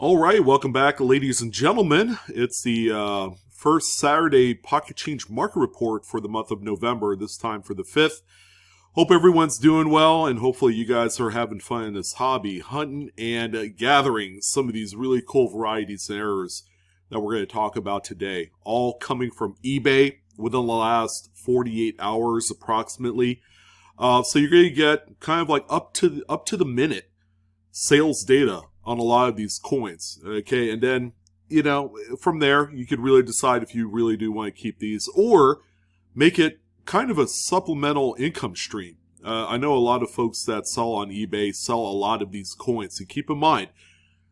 All right, welcome back, ladies and gentlemen. It's the first Saturday Pocket Change Market Report for the month of November, this time for the 5th. Hope everyone's doing well, and hopefully you guys are having fun in this hobby, hunting and gathering some of these really cool varieties and errors that we're going to talk about today, all coming from eBay within the last 48 hours approximately. So you're going to get kind of like up to the minute sales data on a lot of these coins, okay? And then, from there, you could really decide if you really do want to keep these or make it kind of a supplemental income stream. I know a lot of folks that sell on eBay sell a lot of these coins. And keep in mind,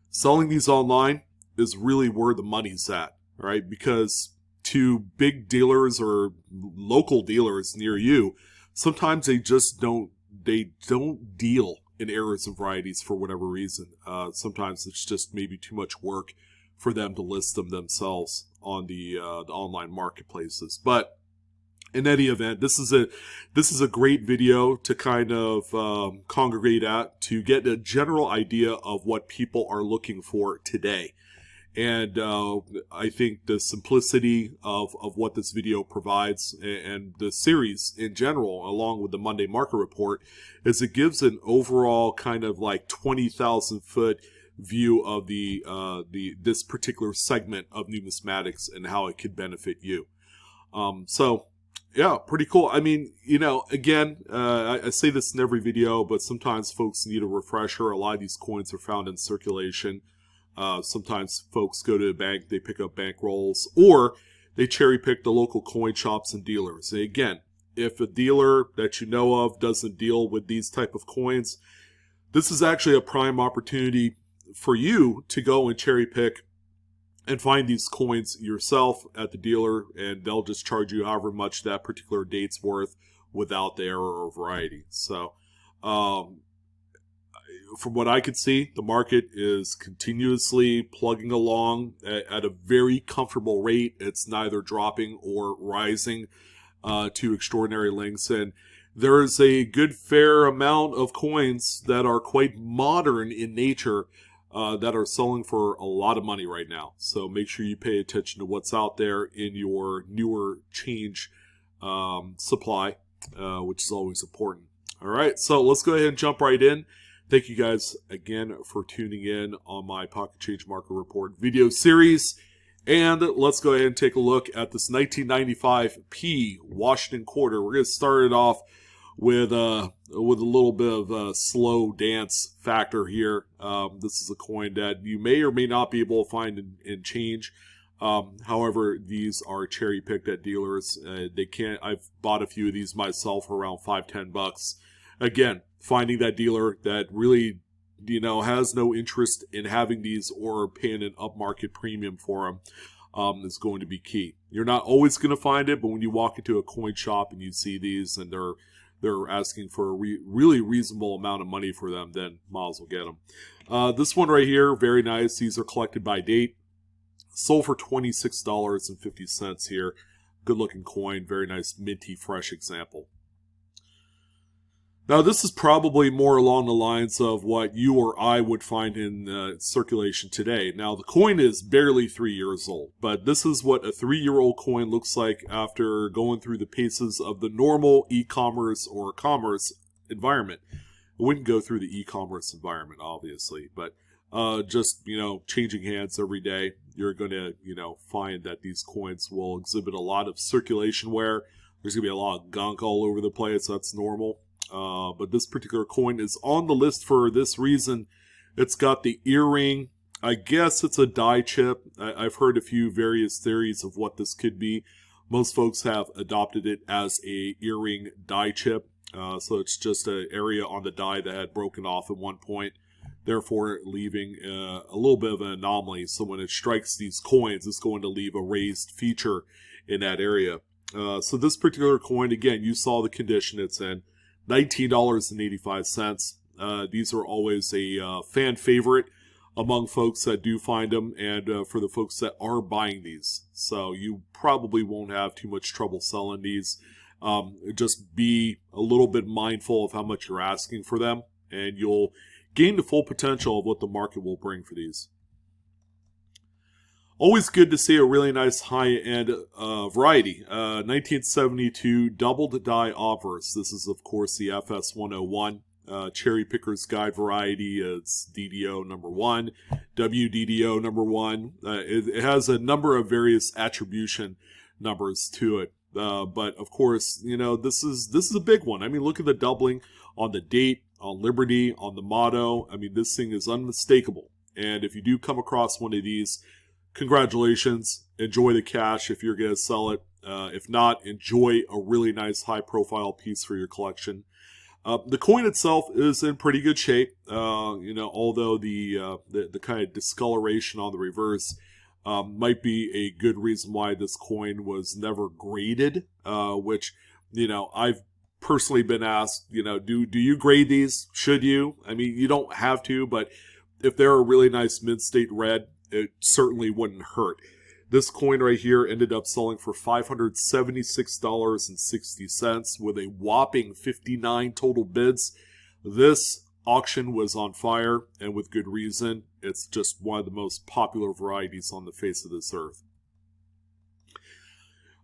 selling these online is really where the money's at, right? Because to big dealers or local dealers near you, sometimes they don't deal in errors and varieties for whatever reason. Sometimes it's just maybe too much work for them to list them themselves on the online marketplaces. But in any event, this is a great video to kind of congregate at to get a general idea of what people are looking for today. And I think the simplicity of what this video provides and the series in general, along with the Monday Market Report, is it gives an overall kind of like 20,000 foot view of this particular segment of numismatics and how it could benefit you. So yeah, pretty cool. I mean, again, I say this in every video, but sometimes folks need a refresher. A lot of these coins are found in circulation. Sometimes folks go to the bank, they pick up bank rolls, or they cherry pick the local coin shops and dealers. And again, if a dealer that you know of doesn't deal with these type of coins, this is actually a prime opportunity for you to go and cherry pick and find these coins yourself at the dealer, and they'll just charge you however much that particular date's worth without the error or variety. So, from what I could see, the market is continuously plugging along at a very comfortable rate. It's neither dropping or rising to extraordinary lengths. And there is a good fair amount of coins that are quite modern in nature that are selling for a lot of money right now. So make sure you pay attention to what's out there in your newer change supply, which is always important. All right, so let's go ahead and jump right in. Thank you guys again for tuning in on my Pocket Change Market Report video series. And let's go ahead and take a look at this 1995 P Washington quarter. We're going to start it off with a little bit of a slow dance factor here. This is a coin that you may or may not be able to find in change. However, these are cherry picked at dealers. I've bought a few of these myself for around $5-10. Again, finding that dealer that really, has no interest in having these or paying an upmarket premium for them is going to be key. You're not always going to find it, but when you walk into a coin shop and you see these and they're asking for a really reasonable amount of money for them, then might as well get them. This one right here, very nice. These are collected by date. Sold for $26.50 here. Good looking coin, very nice minty fresh example. Now, this is probably more along the lines of what you or I would find in circulation today. Now, the coin is barely 3 years old, but this is what a 3-year-old coin looks like after going through the paces of the normal e-commerce or commerce environment. It wouldn't go through the e-commerce environment, obviously, but just, changing hands every day, you're going to, find that these coins will exhibit a lot of circulation wear. There's going to be a lot of gunk all over the place. That's normal. But this particular coin is on the list for this reason. It's got the earring. I guess it's a die chip. I've heard a few various theories of what this could be. Most folks have adopted it as a earring die chip. So it's just an area on the die that had broken off at one point, therefore leaving a little bit of an anomaly. So when it strikes these coins, it's going to leave a raised feature in that area. So this particular coin, again, you saw the condition it's in. $19.85. These are always a fan favorite among folks that do find them, and for the folks that are buying these. So you probably won't have too much trouble selling these. Just be a little bit mindful of how much you're asking for them, and you'll gain the full potential of what the market will bring for these. Always good to see a really nice high-end variety. 1972 doubled die obverse. This is, of course, the FS101. Cherry Picker's Guide variety. It's DDO number 1, WDDO number 1. It has a number of various attribution numbers to it. But of course, you know, this is a big one. I mean, look at the doubling on the date, on Liberty, on the motto. I mean, this thing is unmistakable. And if you do come across one of these, congratulations. Enjoy the cash if you're going to sell it. If not, enjoy a really nice high-profile piece for your collection. The coin itself is in pretty good shape. You know, although the kind of discoloration on the reverse might be a good reason why this coin was never graded. Which, you know, I've personally been asked, you know, do you grade these? Should you? I mean, you don't have to, but if they're a really nice mid-state red, it certainly wouldn't hurt. This coin right here ended up selling for $576.60 with a whopping 59 total bids. This auction was on fire, and with good reason. It's just one of the most popular varieties on the face of this earth.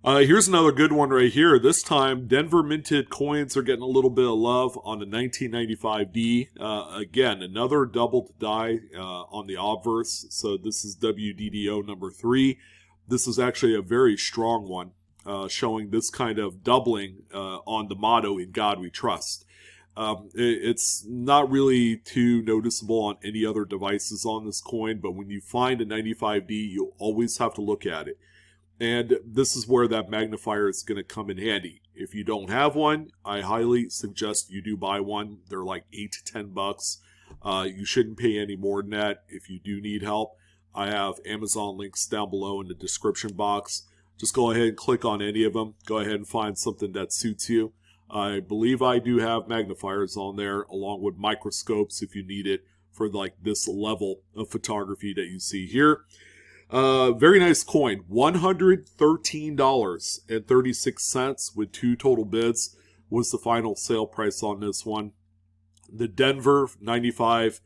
Here's another good one right here. This time, Denver minted coins are getting a little bit of love on the 1995D. Again, another doubled die on the obverse. So this is WDDO number 3. This is actually a very strong one, showing this kind of doubling on the motto, "In God We Trust." It's not really too noticeable on any other devices on this coin, but when you find a 95D, you'll always have to look at it. And this is where that magnifier is going to come in handy. If you don't have one, I highly suggest you do buy one. They're like $8 to $10. You shouldn't pay any more than that. If you do need help, I have Amazon links down below in the description box. Just go ahead and click on any of them. Go ahead and find something that suits you. I believe I do have magnifiers on there, along with microscopes if you need it for like this level of photography that you see here. Very nice coin. $113.36 with 2 total bids was the final sale price on this one. The Denver 95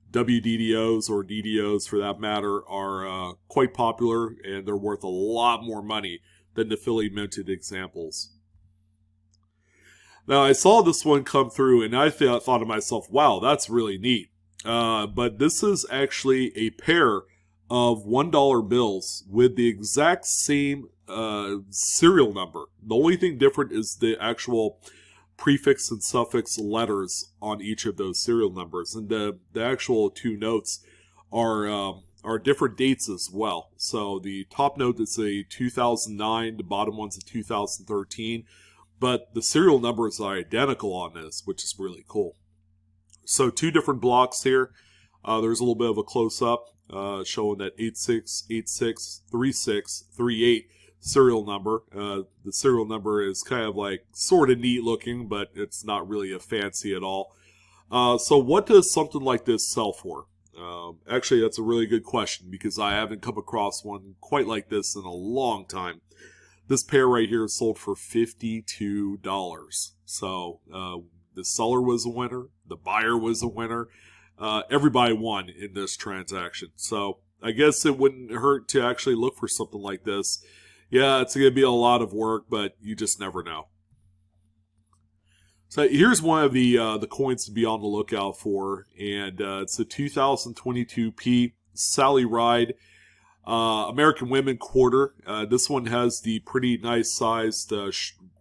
WDDOs, or DDOs for that matter, are quite popular, and they're worth a lot more money than the Philly minted examples. Now, I saw this one come through, and I thought to myself, wow, that's really neat. But this is actually a pair of $1 bills with the exact same serial number. The only thing different is the actual prefix and suffix letters on each of those serial numbers, and the actual 2 notes are different dates as well. So the top note is a 2009, the bottom one's a 2013, but the serial numbers are identical on this, which is really cool. So 2 different blocks here. There's a little bit of a close-up showing that 86863638 serial number. The serial number is kind of like sort of neat looking, but it's not really a fancy at all. So what does something like this sell for? Actually, that's a really good question, because I haven't come across one quite like this in a long time. This pair right here sold for $52. So the seller was a winner. The buyer was a winner. Everybody won in this transaction. So I guess it wouldn't hurt to actually look for something like this. Yeah, it's going to be a lot of work, but you just never know. So here's one of the coins to be on the lookout for, and it's the 2022 P Sally Ride American Women Quarter. This one has the pretty nice sized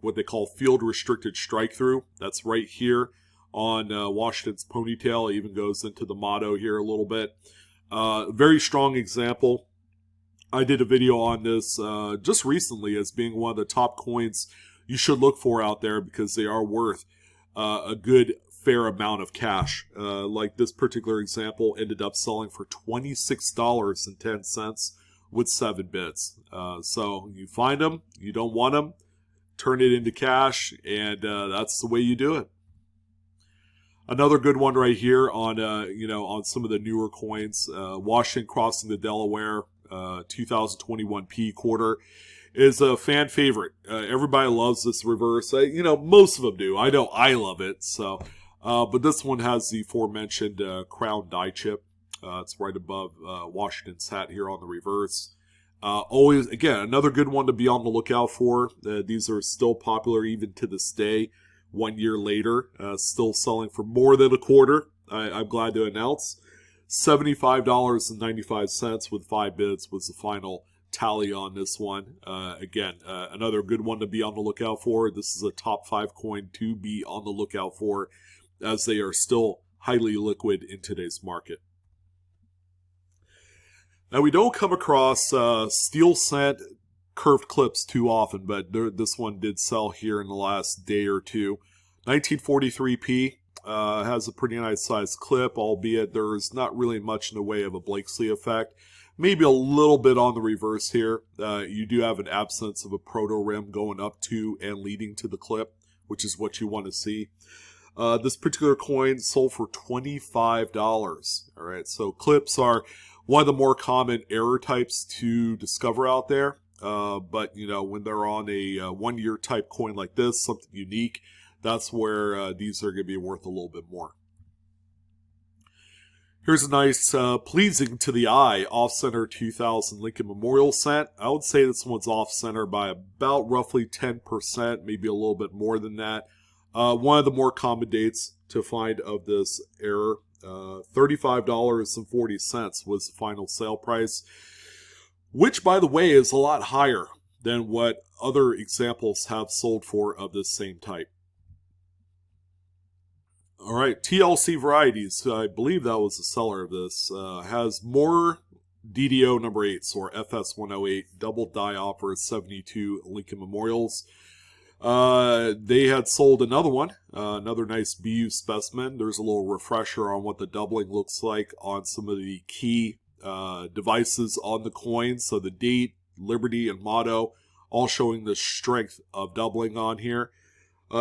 what they call field restricted strike through. That's right here on Washington's ponytail. It even goes into the motto here a little bit. Very strong example. I did a video on this just recently as being one of the top coins you should look for out there, because they are worth a good fair amount of cash. Like this particular example ended up selling for $26.10 with 7 bids. So you find them, you don't want them, turn it into cash, and that's the way you do it. Another good one right here on on some of the newer coins. Washington crossing the Delaware 2021 P quarter is a fan favorite. Everybody loves this reverse. Most of them do. I know I love it. So, but this one has the aforementioned crown die chip. It's right above Washington's hat here on the reverse. Always, again, another good one to be on the lookout for. These are still popular even to this day. 1 year later, still selling for more than a quarter. I'm glad to announce. $75.95 with 5 bids was the final tally on this one. Again, another good one to be on the lookout for. This is a top 5 coin to be on the lookout for, as they are still highly liquid in today's market. Now, we don't come across steel cent curved clips too often, but this one did sell here in the last day or two. 1943p has a pretty nice sized clip, albeit there's not really much in the way of a Blakesley effect. Maybe a little bit on the reverse here. You do have an absence of a proto rim going up to and leading to the clip, which is what you want to see. This particular coin sold for $25. All right, so clips are one of the more common error types to discover out there. But, you know, when they're on a 1 year type coin like this, something unique, that's where these are going to be worth a little bit more. Here's a nice, pleasing to the eye, off-center 2000 Lincoln Memorial cent. I would say this one's off-center by about roughly 10%, maybe a little bit more than that. One of the more common dates to find of this error. $35.40 was the final sale price, which, by the way, is a lot higher than what other examples have sold for of this same type. All right, TLC Varieties, I believe that was the seller of this, has more DDO number 8s, or FS108, double die offer 72 Lincoln Memorials. They had sold another one, another nice BU specimen. There's a little refresher on what the doubling looks like on some of the key devices on the coin. So the date, Liberty, and motto, all showing the strength of doubling on here.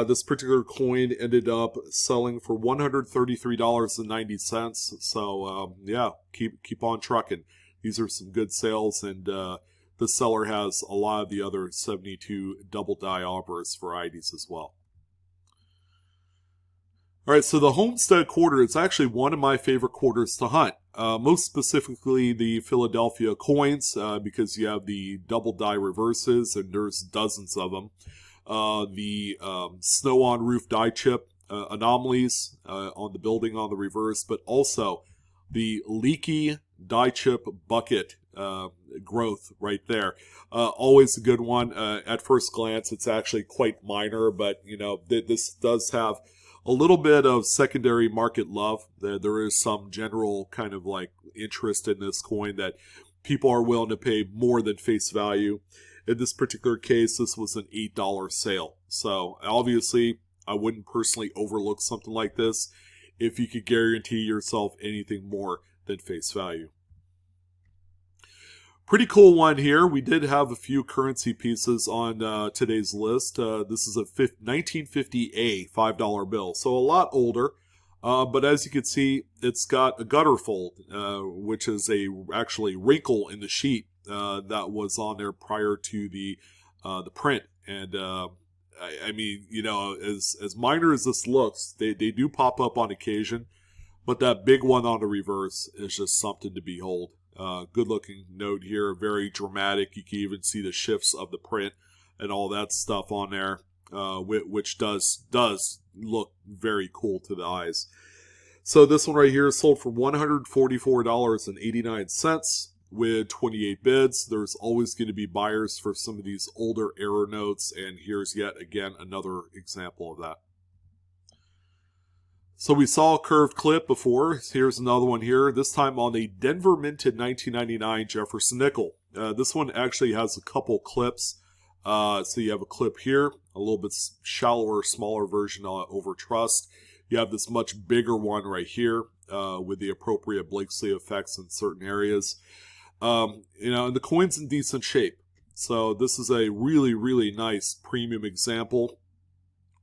This particular coin ended up selling for $133.90. So yeah, keep on trucking. These are some good sales, and the seller has a lot of the other 72 double die offers varieties as well. All right, so the Homestead quarter is actually one of my favorite quarters to hunt. Most specifically the Philadelphia coins, because you have the double die reverses, and there's dozens of them. The snow on roof die chip anomalies on the building on the reverse, but also the leaky die chip bucket growth right there. Always a good one. At first glance, it's actually quite minor, but you know, this does have a little bit of secondary market love. There is some general kind of like interest in this coin that people are willing to pay more than face value. In this particular case, this was an $8 sale. So obviously, I wouldn't personally overlook something like this if you could guarantee yourself anything more than face value. Pretty cool one here. We did have a few currency pieces on today's list. This is a 1950A $5 bill, so a lot older. But as you can see, it's got a gutter fold, which is actually wrinkle in the sheet that was on there prior to the print. And I mean, you know, as minor as this looks, they do pop up on occasion, but that big one on the reverse is just something to behold. Good looking note here, very dramatic. You can even see the shifts of the print and all that stuff on there, which does look very cool to the eyes. So this one right here is sold for $144.89 with 28 bids. There's always going to be buyers for some of these older error notes, and here's yet again another example of that. So we saw a curved clip before. Here's another one here, this time on a Denver minted 1999 Jefferson nickel. This one actually has a couple clips. So you have a clip here, a little bit shallower, smaller version over trust. You have this much bigger one right here with the appropriate Blakesley effects in certain areas. You know, and the coin's in decent shape. So this is a really, really nice premium example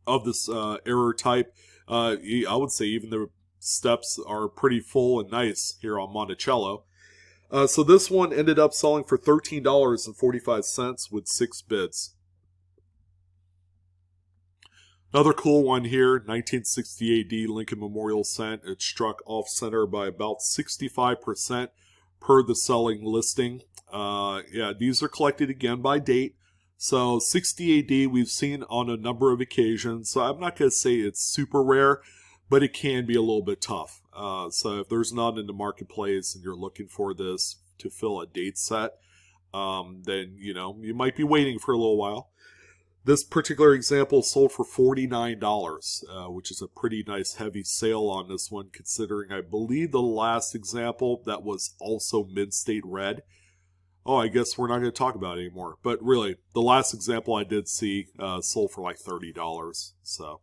of this error type. I would say even the steps are pretty full and nice here on Monticello. So this one ended up selling for $13.45 with 6 bids. Another cool one here, 1960 AD Lincoln Memorial cent. It struck off center by about 65% per the selling listing. Yeah, these are collected again by date. So 60 AD we've seen on a number of occasions. So I'm not going to say it's super rare, but it can be a little bit tough. So if there's none in the marketplace and you're looking for this to fill a date set, then, you might be waiting for a little while. This particular example sold for $49, which is a pretty nice heavy sale on this one, considering I believe the last example that was also mid-state red. Oh, I guess we're not going to talk about it anymore. But really, the last example I did see sold for like $30. So,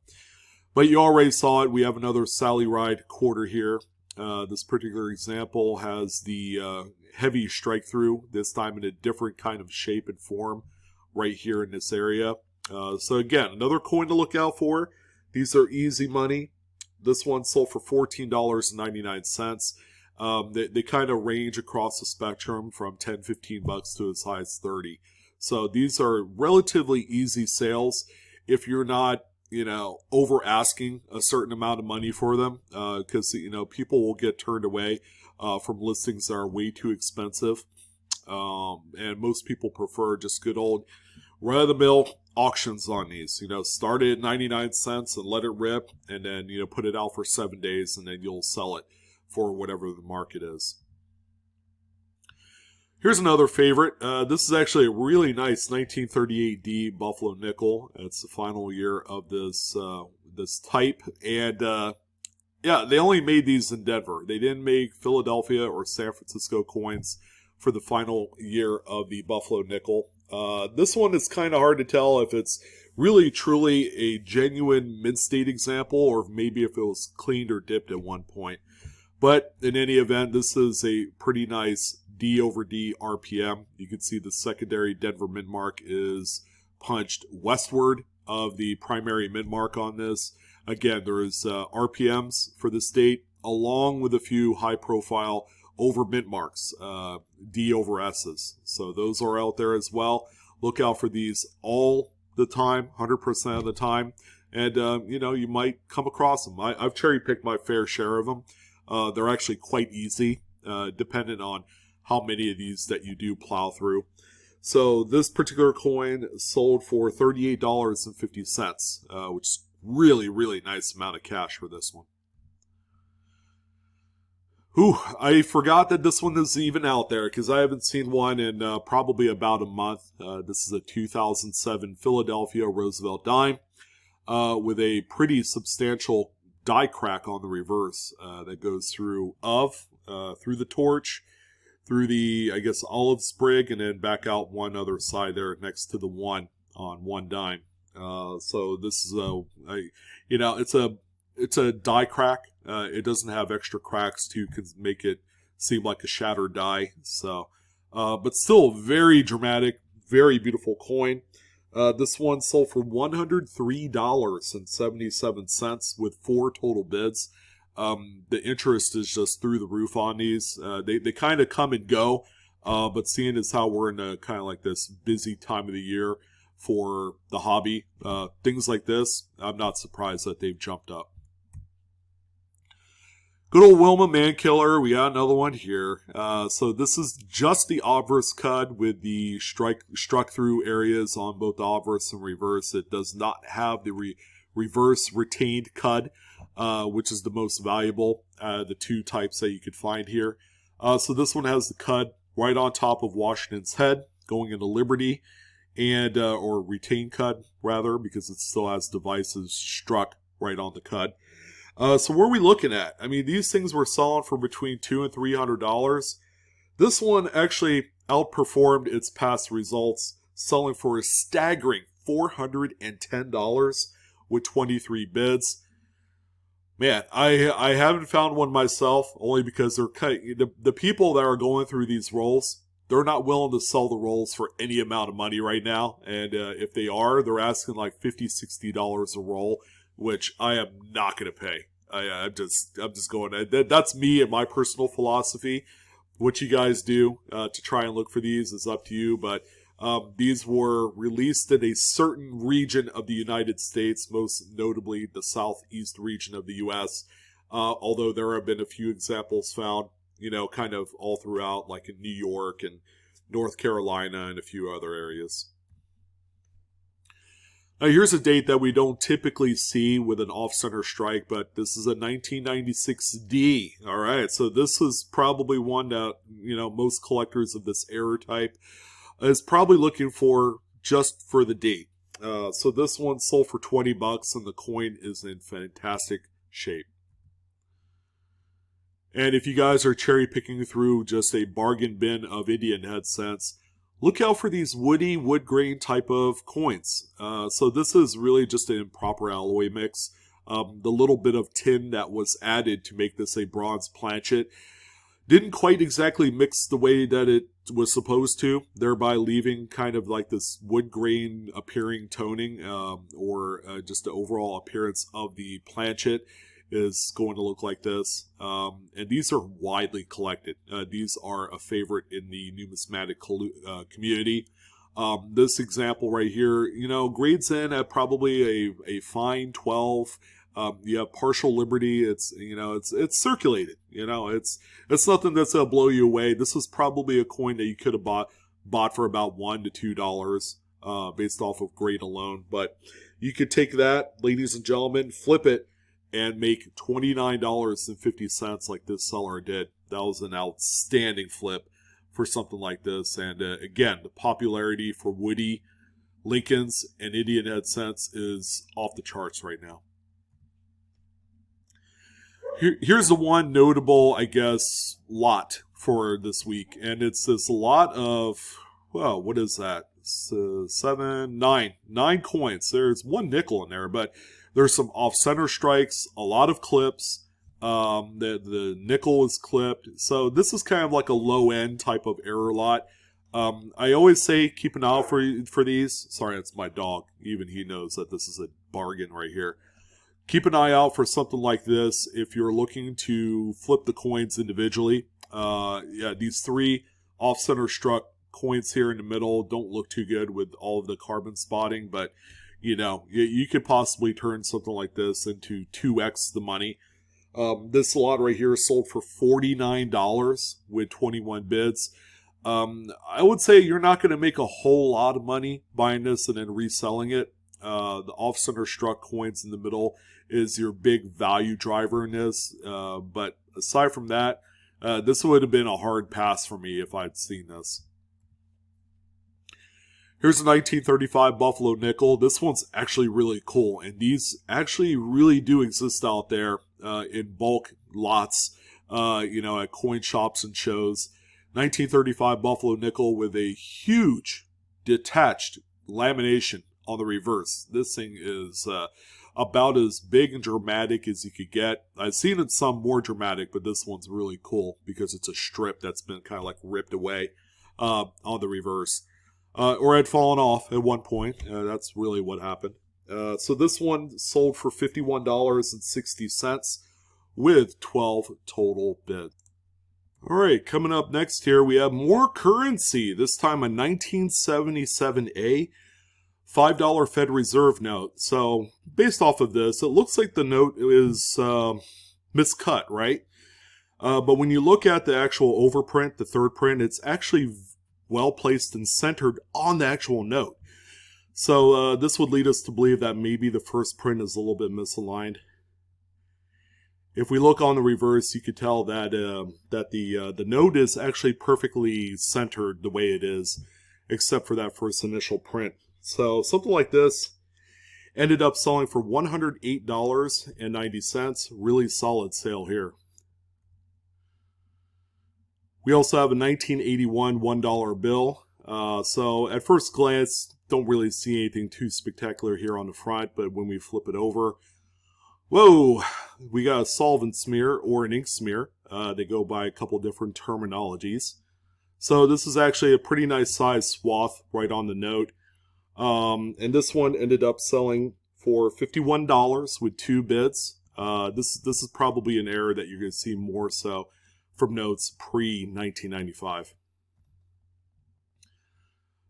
but you already saw it. We have another Sally Ride quarter here. This particular example has the heavy strike through, this time in a different kind of shape and form right here in this area. So again, another coin to look out for. These are easy money. This one sold for $14.99. They kind of range across the spectrum from $10, $15 to as high as $30. So these are relatively easy sales if you're not, over asking a certain amount of money for them, because, people will get turned away from listings that are way too expensive. And most people prefer just good old run-of-the-mill auctions on these. Start it at 99 cents and let it rip, and then, put it out for 7 days, and then you'll sell it for whatever the market is. Here's another favorite. This is actually a really nice 1938D Buffalo Nickel. It's the final year of this type, and yeah, they only made these in Denver. They didn't make Philadelphia or San Francisco coins for the final year of the Buffalo Nickel. This one is kind of hard to tell if it's really truly a genuine mid-state example, or maybe if it was cleaned or dipped at one point. But in any event, this is a pretty nice D over D RPM. You can see the secondary Denver mint mark is punched westward of the primary mint mark on this. Again, there is RPMs for this date, along with a few high-profile over mint marks, D over S's. So those are out there as well. Look out for these all the time, 100% of the time. And, you might come across them. I've cherry-picked my fair share of them. They're actually quite easy, dependent on how many of these that you do plow through. So this particular coin sold for $38.50, which is really, really nice amount of cash for this one. Ooh, I forgot that this one is even out there because I haven't seen one in probably about a month. This is a 2007 Philadelphia Roosevelt dime with a pretty substantial die crack on the reverse that goes through the torch, through the, I guess, olive sprig, and then back out one other side there next to the one on one dime. So this is it's a die crack. It doesn't have extra cracks to make it seem like a shattered die. So, but still very dramatic, very beautiful coin. This one sold for $103.77 with 4 total bids. The interest is just through the roof on these. They kind of come and go, but seeing as how we're in a kind of like this busy time of the year for the hobby, things like this, I'm not surprised that they've jumped up. Good old Wilma Mankiller, we got another one here. So this is just the obverse cud with the struck through areas on both the obverse and reverse. It does not have the reverse retained cud, which is the most valuable, the two types that you could find here. So this one has the cud right on top of Washington's head, going into Liberty, and or retained cud, rather, because it still has devices struck right on the cud. So what are we looking at? I mean, these things were selling for between $200 and $300. This one actually outperformed its past results, selling for a staggering $410 with 23 bids. Man, I haven't found one myself, only because they're the people that are going through these rolls, they're not willing to sell the rolls for any amount of money right now. And if they are, they're asking like $50, $60 a roll, which I am not going to pay. I'm just going. That's me and my personal philosophy. What you guys do to try and look for these is up to you. But these were released in a certain region of the United States, most notably the southeast region of the U.S. Although there have been a few examples found, kind of all throughout, like in New York and North Carolina, and a few other areas. Now here's a date that we don't typically see with an off-center strike, but this is a 1996D. All right, so this is probably one that, most collectors of this error type is probably looking for just for the date. So this one sold for $20, and the coin is in fantastic shape. And if you guys are cherry picking through just a bargain bin of Indian head cents, look out for these woody, wood grain type of coins. So this is really just an improper alloy mix. The little bit of tin that was added to make this a bronze planchet didn't quite exactly mix the way that it was supposed to, thereby leaving kind of like this wood grain appearing toning, or just the overall appearance of the planchet is going to look like this. And these are widely collected. These are a favorite in the numismatic community. This example right here, grades in at probably a fine 12. You have partial liberty. It's circulated. It's nothing that's gonna blow you away. This is probably a coin that you could have bought for about $1 to $2, based off of grade alone. But you could take that, ladies and gentlemen, flip it, and make $29.50 like this seller did. That was an outstanding flip for something like this. And again, the popularity for Woody, Lincolns, and Indian head cents is off the charts right now. Here's the one notable, I guess, lot for this week. And it's this lot of, well, what is that? Nine coins. There's one nickel in there, but there's some off-center strikes, a lot of clips. The nickel is clipped. So this is kind of like a low-end type of error lot. I always say keep an eye out for these. Sorry, that's my dog. Even he knows that this is a bargain right here. Keep an eye out for something like this if you're looking to flip the coins individually. These three off-center struck coins here in the middle don't look too good with all of the carbon spotting, but you could possibly turn something like this into 2x the money. This lot right here sold for $49 with 21 bids. I would say you're not going to make a whole lot of money buying this and then reselling it. The off-center struck coins in the middle is your big value driver in this. But aside from that, this would have been a hard pass for me if I'd seen this. Here's a 1935 Buffalo nickel. This one's actually really cool, and these actually really do exist out there in bulk lots, at coin shops and shows. 1935 Buffalo nickel with a huge detached lamination on the reverse. This thing is about as big and dramatic as you could get. I've seen it some more dramatic, but this one's really cool because it's a strip that's been kind of like ripped away on the reverse. Or had fallen off at one point. That's really what happened. So this one sold for $51.60 with 12 total bids. All right, coming up next here, we have more currency. This time a 1977A $5 Fed Reserve note. So based off of this, it looks like the note is miscut, right? But when you look at the actual overprint, the third print, it's actually well placed and centered on the actual note. So this would lead us to believe that maybe the first print is a little bit misaligned. If we look on the reverse, you could tell that the note is actually perfectly centered the way it is, except for that first initial print. So something like this ended up selling for $108.90. Really solid sale here. We also have a 1981 $1 bill. So at first glance, don't really see anything too spectacular here on the front, but when we flip it over, whoa, we got a solvent smear or an ink smear. They go by a couple different terminologies. So this is actually a pretty nice size swath right on the note. And this one ended up selling for $51 with 2 bids. This is probably an error that you're going to see more so from notes pre-1995.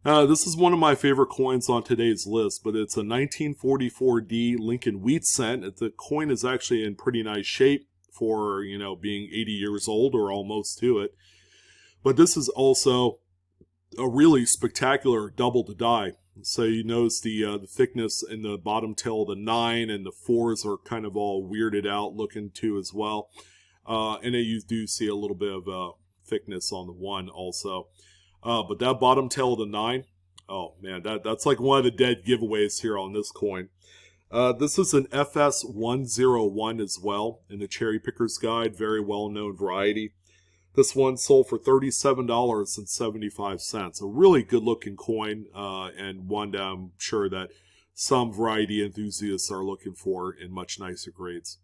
This is one of my favorite coins on today's list, but it's a 1944D Lincoln wheat cent. The coin is actually in pretty nice shape for, being 80 years old or almost to it. But this is also a really spectacular double to die. So you notice the thickness in the bottom tail of the 9, and the 4s are kind of all weirded out looking too as well. And then you do see a little bit of thickness on the 1 also. But that bottom tail of the 9, oh man, that's like one of the dead giveaways here on this coin. This is an FS101 as well in the Cherry Picker's Guide, very well-known variety. This one sold for $37.75. A really good-looking coin, and one that I'm sure that some variety enthusiasts are looking for in much nicer grades.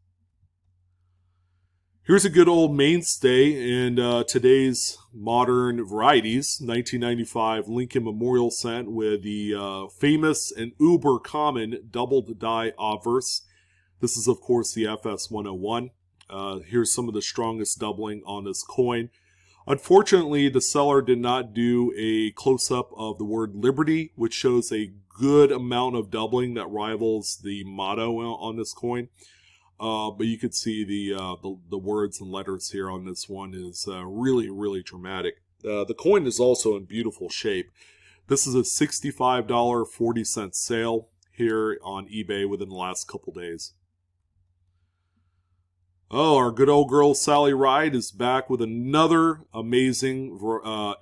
Here's a good old mainstay in today's modern varieties. 1995 Lincoln Memorial Cent with the famous and uber common doubled die obverse. This is, of course, the FS101. Here's some of the strongest doubling on this coin. Unfortunately, the seller did not do a close-up of the word Liberty, which shows a good amount of doubling that rivals the motto on this coin. But you can see the words and letters here on this one is really, really dramatic. The coin is also in beautiful shape. This is a $65.40 sale here on eBay within the last couple days. Oh, our good old girl Sally Ride is back with another amazing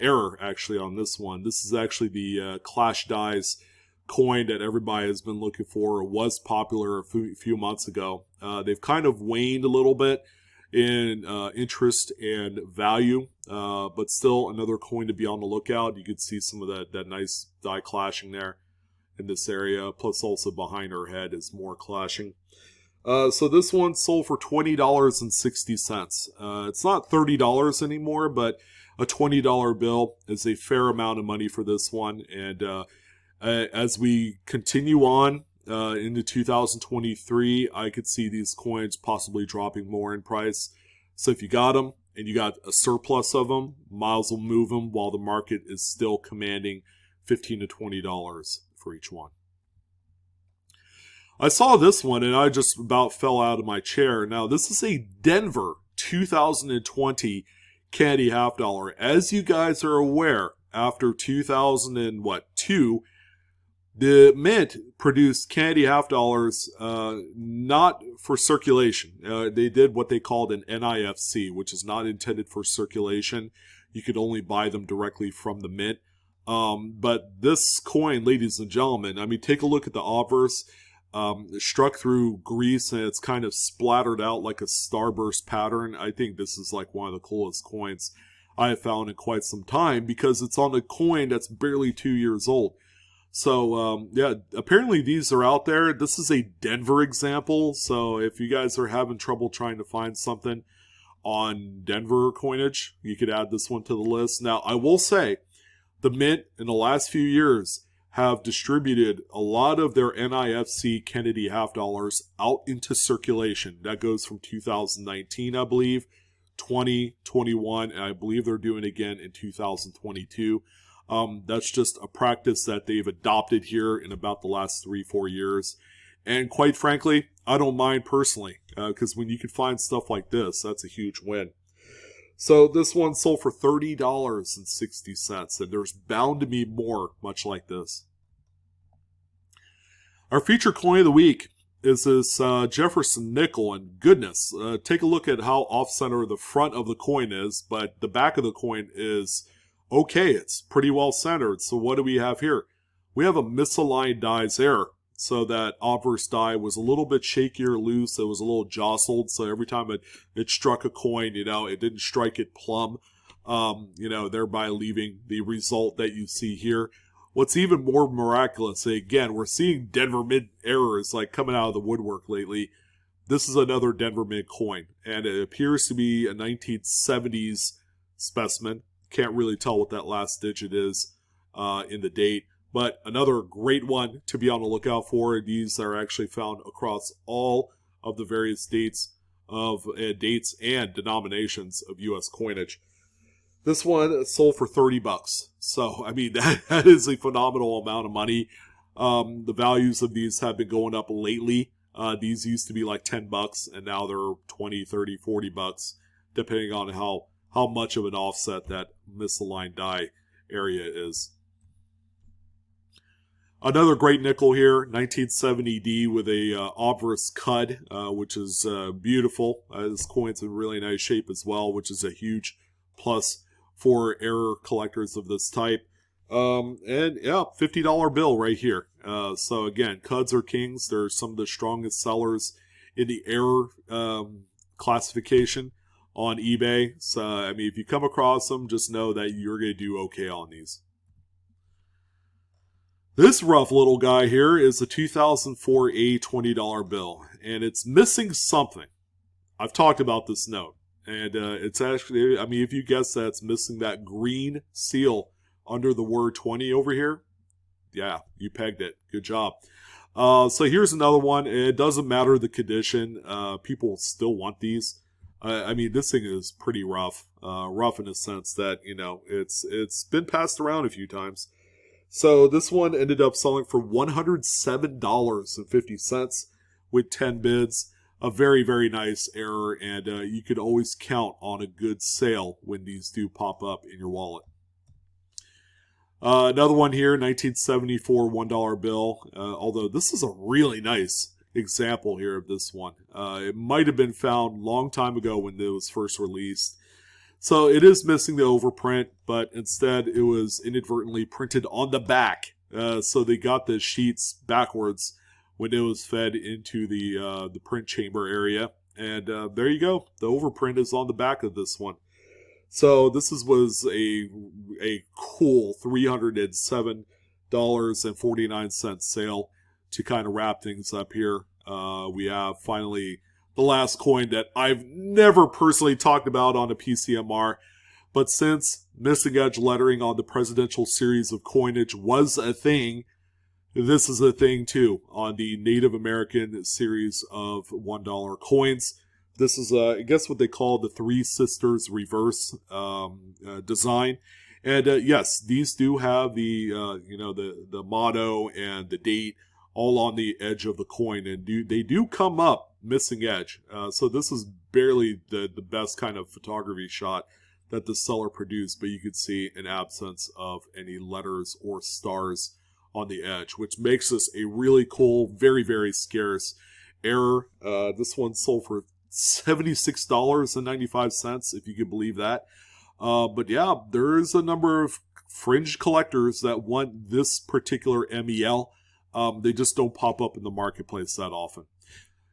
error actually on this one. This is actually the Clash Dies coin that everybody has been looking for. It was popular a few months ago. They've kind of waned a little bit in interest and value, but still another coin to be on the lookout. You can see some of that nice die clashing there in this area, plus also behind her head is more clashing. So this one sold for $20.60. It's not $30 anymore, but a $20 bill is a fair amount of money for this one. And as we continue on into 2023, I could see these coins possibly dropping more in price. So if you got them and you got a surplus of them, miles will move them while the market is still commanding $15 to $20 for each one. I saw this one and I just about fell out of my chair. Now, this is a Denver 2020 candy half dollar. As you guys are aware, after 2002, the Mint produced candy half dollars not for circulation. They did what they called an NIFC, which is not intended for circulation. You could only buy them directly from the Mint. But this coin, ladies and gentlemen, I mean, take a look at the obverse. Struck through grease and it's kind of splattered out like a starburst pattern. I think this is like one of the coolest coins I have found in quite some time because it's on a coin that's barely 2 years old. So, yeah, apparently these are out there. This is a Denver example. So if you guys are having trouble trying to find something on Denver coinage, you could add this one to the list. Now, I will say the Mint in the last few years have distributed a lot of their NIFC Kennedy half dollars out into circulation. That goes from 2019, I believe, 2021, and I believe they're doing it again in 2022. That's just a practice that they've adopted here in about the last 3-4 years. And quite frankly, I don't mind personally, because when you can find stuff like this, that's a huge win. So this one sold for $30.60, and there's bound to be more much like this. Our feature coin of the week is this Jefferson nickel, and goodness, take a look at how off-center the front of the coin is, but the back of the coin is okay. It's pretty well centered. So what do we have here? We have a misaligned dies error. So that obverse die was a little bit shakier loose. It was a little jostled. So every time it struck a coin, it didn't strike it plumb, thereby leaving the result that you see here. What's even more miraculous, again, we're seeing Denver Mint errors like coming out of the woodwork lately. This is another Denver Mint coin, and it appears to be a 1970s specimen. Can't really tell what that last digit is in the date. But another great one to be on the lookout for. These are actually found across all of the various dates and denominations of U.S. coinage. This one sold for $30. So, I mean, that is a phenomenal amount of money. The values of these have been going up lately. These used to be like $10, and now they're $20, $30, $40, depending on how much of an offset that misaligned die area is. Another great nickel here, 1970D with a obverse cud, which is beautiful. This coin's in really nice shape as well, which is a huge plus for error collectors of this type. And yeah, $50 bill right here. So again, cuds are kings. They're some of the strongest sellers in the error classification on eBay. So I mean, if you come across them, just know that you're going to do okay on these. This rough little guy here is a 2004 A $20 bill, and it's missing something. I've talked about this note, and it's actually, I mean, if you guess that it's missing that green seal under the word 20 over here, yeah, you pegged it. Good job. So here's another one. It doesn't matter the condition. People still want these. I mean, this thing is pretty rough. Rough in the sense that, you know, it's been passed around a few times. So this one ended up selling for $107.50 with 10 bids. A very, very nice error, and you could always count on a good sale when these do pop up in your wallet. Another one here, 1974 $1 bill, although this is a really nice example here of this one. It might have been found a long time ago when it was first released. So it is missing the overprint, but instead it was inadvertently printed on the back. So they got the sheets backwards when it was fed into the print chamber area. And there you go. The overprint is on the back of this one. So this was a cool $307.49 sale to kind of wrap things up here. We have finally the last coin that I've never personally talked about on a PCMR, but since missing edge lettering on the presidential series of coinage was a thing, this is a thing too on the Native American series of $1 coins. This is, I guess, what they call the Three Sisters reverse design. And yes, these do have the the motto and the date all on the edge of the coin, and they do come up missing edge. So this is barely the best kind of photography shot that the seller produced, but you can see an absence of any letters or stars on the edge, which makes this a really cool, very, very scarce error. This one sold for $76.95, if you can believe that. But yeah, there's a number of fringe collectors that want this particular MEL. They just don't pop up in the marketplace that often.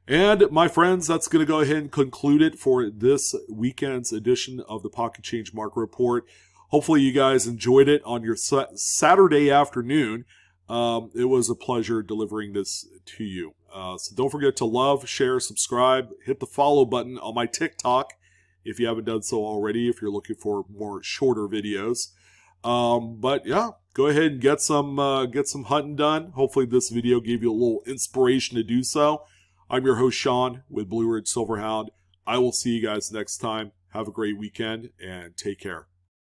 And my friends, that's going to go ahead and conclude it for this weekend's edition of the Pocket Change Market Report. Hopefully you guys enjoyed it on your Saturday afternoon. It was a pleasure delivering this to you. So don't forget to love, share, subscribe, hit the follow button on my TikTok if you haven't done so already, if you're looking for more shorter videos. But yeah, go ahead and get some hunting done. Hopefully this video gave you a little inspiration to do so. I'm your host, Sean, with Blue Ridge Silverhound. I will see you guys next time. Have a great weekend and take care.